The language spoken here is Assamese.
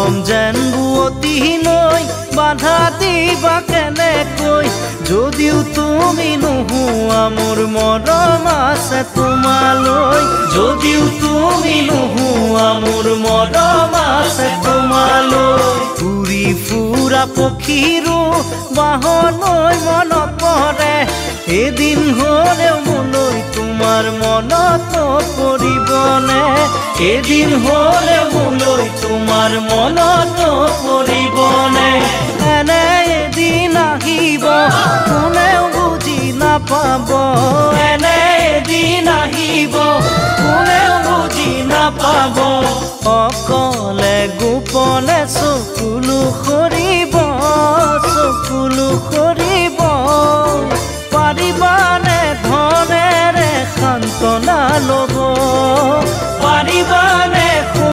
মৰম যেন বুৱতী নৈ বাধা দিবা কেনেকৈ যদিও তুমি নোহোৱা মোৰ মৰম আছে তোমালৈ যদিও তুমি নোহোৱা মোৰ মৰম আছে তোমালৈ উৰি ফুৰা পক্ষীৰো বাহলৈ মনত পৰে এদিন হ'লেও মোলৈ তোমাৰ মনত পৰিবনে এদিন হ'লেও মোলৈ তোমাৰ মনত পৰিবনে এনে এদিন আহিব কোনেও বুজি নাপাব এনে এদিন আহিব কোনেও বুজি নাপাব অকলে গোপনে চকুলো সৰিব